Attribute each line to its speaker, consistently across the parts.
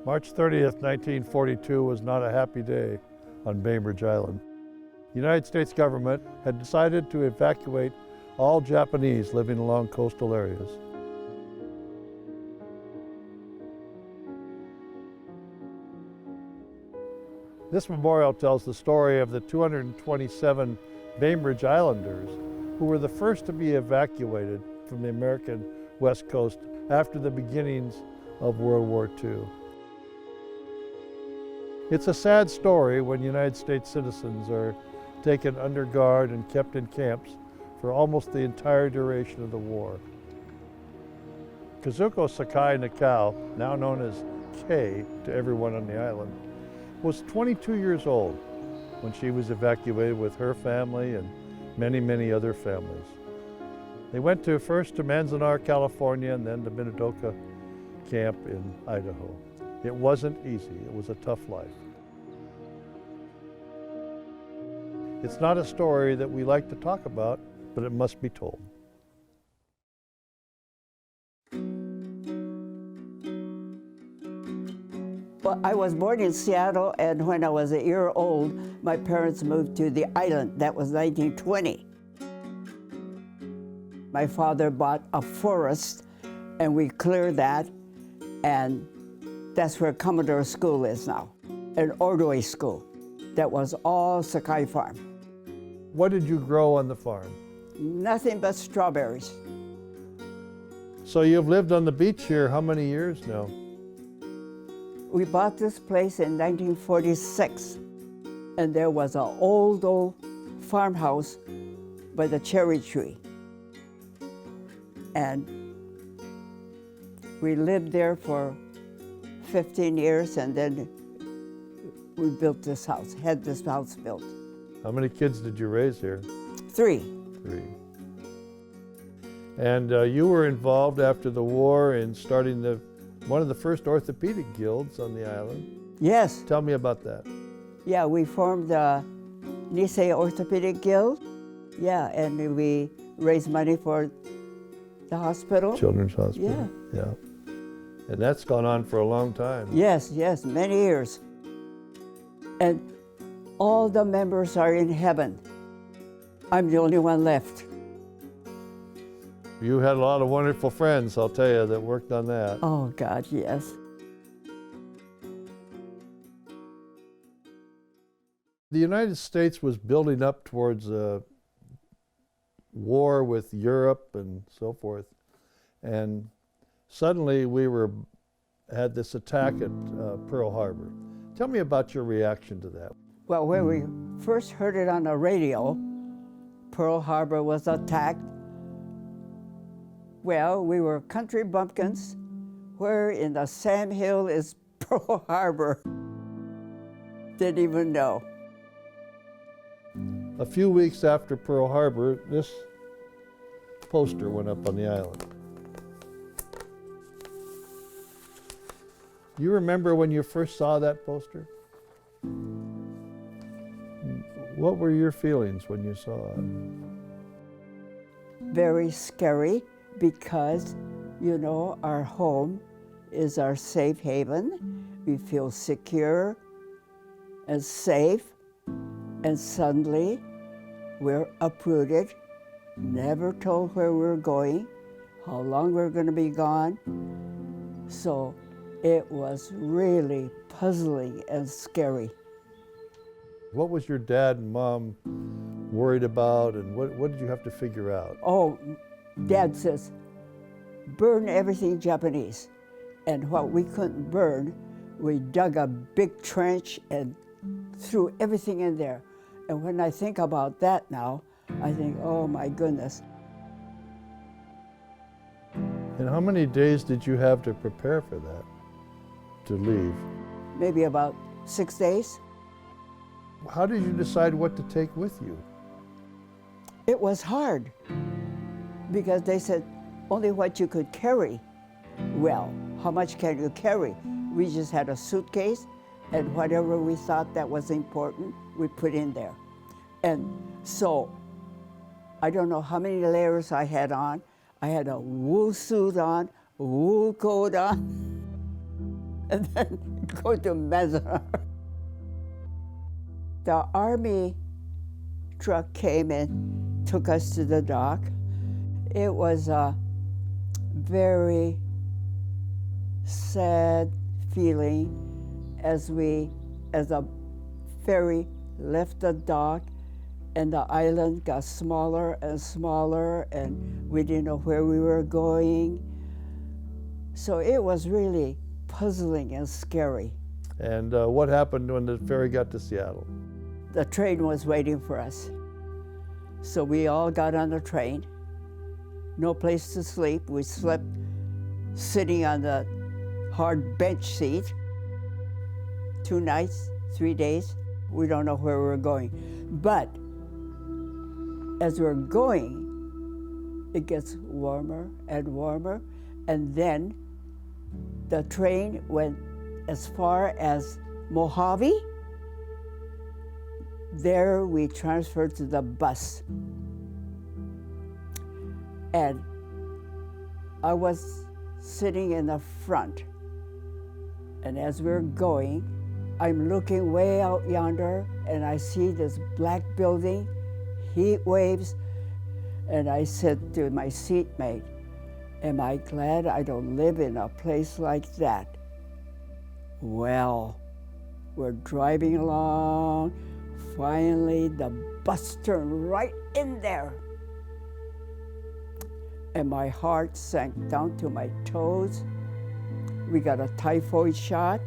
Speaker 1: March 30th, 1942 was not a happy day on Bainbridge Island. The United States government had decided to evacuate all Japanese living along coastal areas. This memorial tells the story of the 227 Bainbridge Islanders who were the first to be evacuated from the American West Coast after the beginnings of World War II. It's a sad story when United States citizens are taken under guard and kept in camps for almost the entire duration of the war. Kazuko Sakai Nakao, now known as Kay to everyone on the island, was 22 years old when she was evacuated with her family and many, many other families. They went first to Manzanar, California, and then to Minidoka Camp in Idaho. It wasn't easy. It was a tough life. It's not a story that we like to talk about, but it must be told.
Speaker 2: Well, I was born in Seattle, and when I was a year old, my parents moved to the island. That was 1920. My father bought a forest, and we cleared that, and that's where Commodore School is now, an Ordway school. That was all Sakai Farm.
Speaker 1: What did you grow on the farm?
Speaker 2: Nothing but strawberries.
Speaker 1: So you've lived on the beach here how many years now?
Speaker 2: We bought this place in 1946, and there was an old farmhouse by the cherry tree. And we lived there for 15 years, and then we built this house, had this house built.
Speaker 1: How many kids did you raise here?
Speaker 2: 3.
Speaker 1: 3. And you were involved after the war in starting one of the first orthopedic guilds on the island.
Speaker 2: Yes.
Speaker 1: Tell me about that.
Speaker 2: Yeah, we formed the Nisei Orthopedic Guild. Yeah, and we raised money for the hospital.
Speaker 1: Children's Hospital.
Speaker 2: Yeah.
Speaker 1: Yeah. And that's gone on for a long time.
Speaker 2: Yes, yes, many years. And all the members are in heaven. I'm the only one left.
Speaker 1: You had a lot of wonderful friends, I'll tell you, that worked on that.
Speaker 2: Oh, God, yes.
Speaker 1: The United States was building up towards a war with Europe and so forth. And suddenly we had this attack at Pearl Harbor. Tell me about your reaction to that.
Speaker 2: Well, when we first heard it on the radio, Pearl Harbor was attacked. Well, we were country bumpkins. Where in the Sam Hill is Pearl Harbor? Didn't even know.
Speaker 1: A few weeks after Pearl Harbor, this poster went up on the island. You remember when you first saw that poster? What were your feelings when you saw it?
Speaker 2: Very scary, because, you know, our home is our safe haven. We feel secure and safe, and suddenly we're uprooted, never told where we're going, how long we're going to be gone. So it was really puzzling and scary.
Speaker 1: What was your dad and mom worried about, and what did you have to figure out?
Speaker 2: Oh, Dad says, burn everything Japanese. And what we couldn't burn, we dug a big trench and threw everything in there. And when I think about that now, I think, oh my goodness.
Speaker 1: And how many days did you have to prepare for that, to leave?
Speaker 2: Maybe about 6 days.
Speaker 1: How did you decide what to take with you?
Speaker 2: It was hard, because they said only what you could carry. Well, how much can you carry? We just had a suitcase, and whatever we thought that was important, we put in there. And so, I don't know how many layers I had on. I had a wool suit on, a wool coat on, and then go to Manzanar. The Army truck came and took us to the dock. It was a very sad feeling as the ferry left the dock and the island got smaller and smaller and we didn't know where we were going. So it was really puzzling and scary.
Speaker 1: And what happened when the ferry got to Seattle?
Speaker 2: The train was waiting for us. So we all got on the train. No place to sleep. We slept sitting on the hard bench seat. 2 nights, 3 days. We don't know where we're going. But as we're going, it gets warmer and warmer. And then the train went as far as Mojave. There we transferred to the bus. And I was sitting in the front. And as we're going, I'm looking way out yonder and I see this black building, heat waves, and I said to my seatmate, am I glad I don't live in a place like that? Well, we're driving along. Finally, the bus turned right in there. And my heart sank down to my toes. We got a typhoid shot,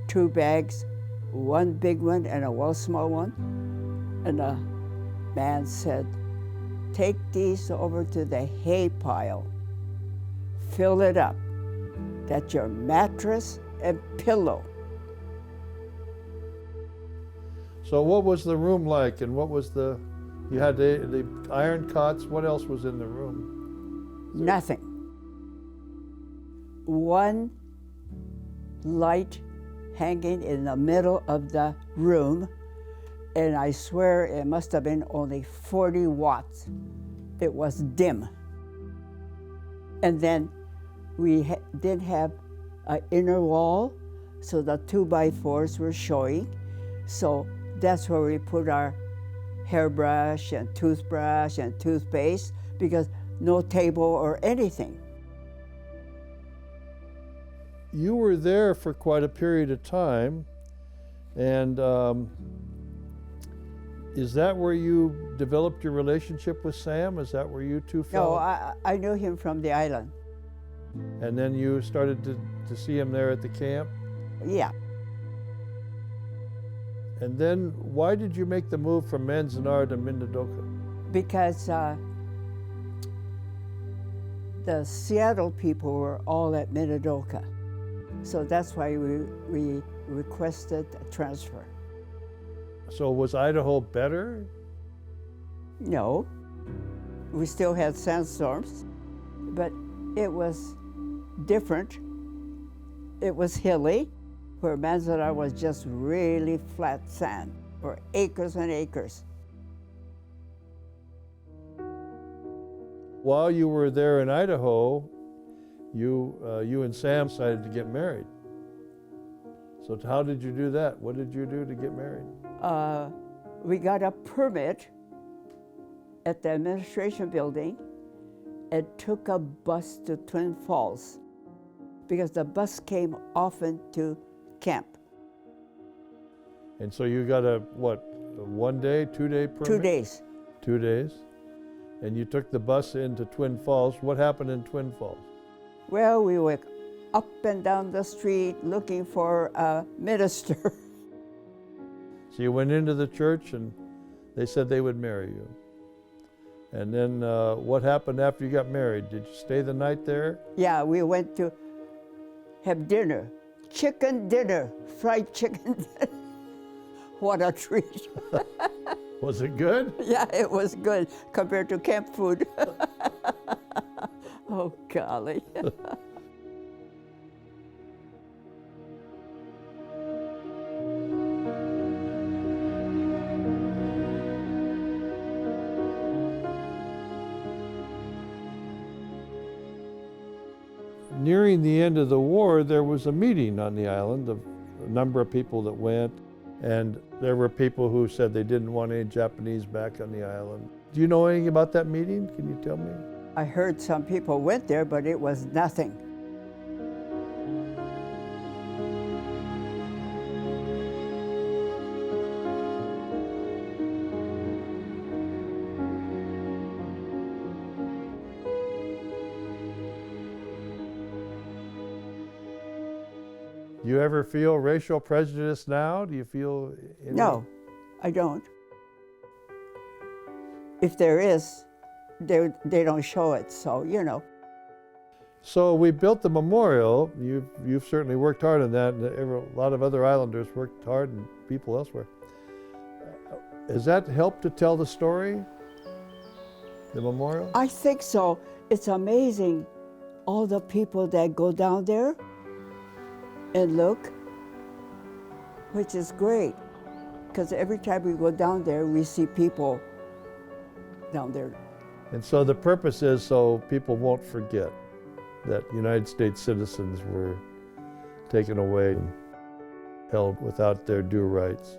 Speaker 2: 2 bags, 1 big one and a small one. And the man said, take these over to the hay pile. Fill it up. That's your mattress and pillow.
Speaker 1: So what was the room like, and what was you had the iron cots, what else was in the room?
Speaker 2: Nothing. 1 light hanging in the middle of the room, and I swear it must have been only 40 watts. It was dim. And then we did have an inner wall, so the 2x4s were showing. So that's where we put our hairbrush and toothbrush and toothpaste, because no table or anything.
Speaker 1: You were there for quite a period of time, and is that where you developed your relationship with Sam? Is that where you two fell?
Speaker 2: No, I knew him from the island.
Speaker 1: And then you started to see him there at the camp?
Speaker 2: Yeah.
Speaker 1: And then why did you make the move from Manzanar to Minidoka?
Speaker 2: Because the Seattle people were all at Minidoka. So that's why we requested a transfer.
Speaker 1: So was Idaho better?
Speaker 2: No, we still had sandstorms, but it was different. It was hilly, where Manzanar was just really flat sand for acres and acres.
Speaker 1: While you were there in Idaho, you and Sam decided to get married. So how did you do that? What did you do to get married?
Speaker 2: We got a permit at the administration building and took a bus to Twin Falls, because the bus came often to camp.
Speaker 1: And so you got a 1 day, 2 day permit?
Speaker 2: 2 days.
Speaker 1: 2 days. And you took the bus into Twin Falls. What happened in Twin Falls?
Speaker 2: Well, we went up and down the street looking for a minister.
Speaker 1: So you went into the church and they said they would marry you. And then what happened after you got married? Did you stay the night there?
Speaker 2: Yeah, we went to have dinner. Chicken dinner, fried chicken dinner. What a treat.
Speaker 1: Was it good?
Speaker 2: Yeah, it was good compared to camp food. Oh, golly.
Speaker 1: Nearing the end of the war, there was a meeting on the island of a number of people that went, and there were people who said they didn't want any Japanese back on the island. Do you know anything about that meeting? Can you tell me?
Speaker 2: I heard some people went there, but it was nothing.
Speaker 1: Do you ever feel racial prejudice now? Do you feel any?
Speaker 2: No, I don't. If there is, they don't show it, so, you know.
Speaker 1: So we built the memorial. You've certainly worked hard on that, and a lot of other islanders worked hard, and people elsewhere. Has that helped to tell the story, the memorial?
Speaker 2: I think so. It's amazing, all the people that go down there and look, which is great, because every time we go down there, we see people down there.
Speaker 1: And so the purpose is so people won't forget that United States citizens were taken away and held without their due rights.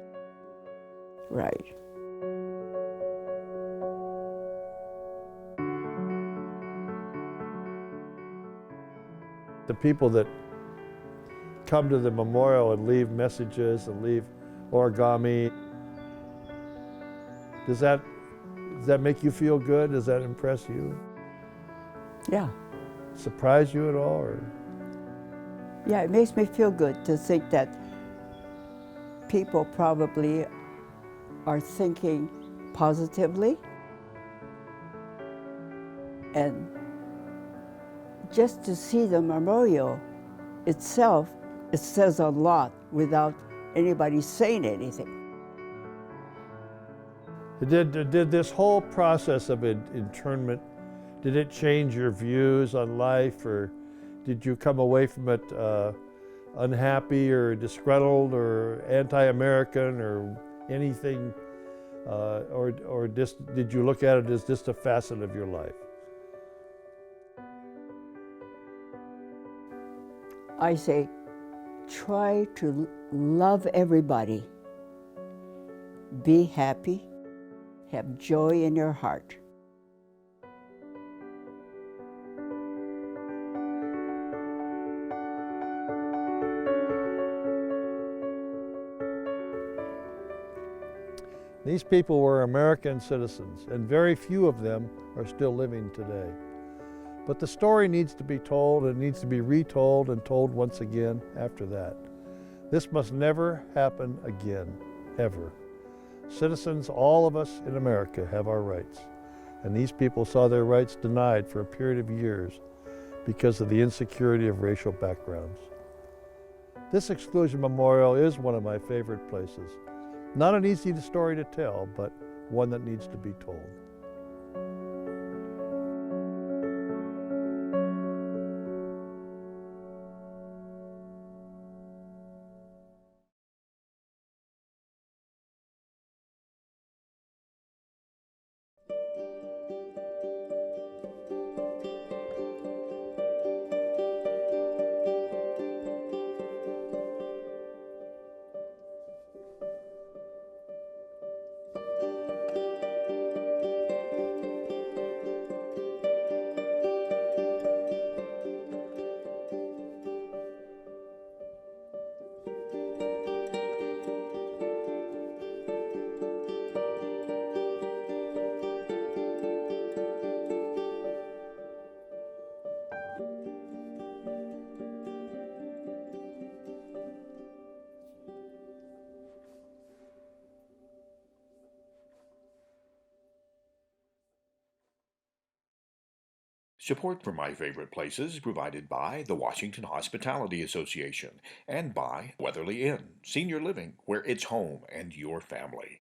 Speaker 2: Right.
Speaker 1: The people that come to the memorial and leave messages and leave origami, does that make you feel good? Does that impress you?
Speaker 2: Yeah.
Speaker 1: Surprise you at all? Or?
Speaker 2: Yeah, it makes me feel good to think that people probably are thinking positively, and just to see the memorial itself, it says a lot without anybody saying anything.
Speaker 1: Did this whole process of internment, did it change your views on life, or did you come away from it unhappy or disgruntled or anti-American or anything, or just, did you look at it as just a facet of your life?
Speaker 2: I say, try to love everybody. Be happy. Have joy in your heart.
Speaker 1: These people were American citizens, and very few of them are still living today. But the story needs to be told, and needs to be retold and told once again after that. This must never happen again, ever. Citizens, all of us in America, have our rights, and these people saw their rights denied for a period of years because of the insecurity of racial backgrounds. This exclusion memorial is one of my favorite places. Not an easy story to tell, but one that needs to be told.
Speaker 3: Support for My Favorite Places is provided by the Washington Hospitality Association and by Weatherly Inn, Senior Living, where it's home and your family.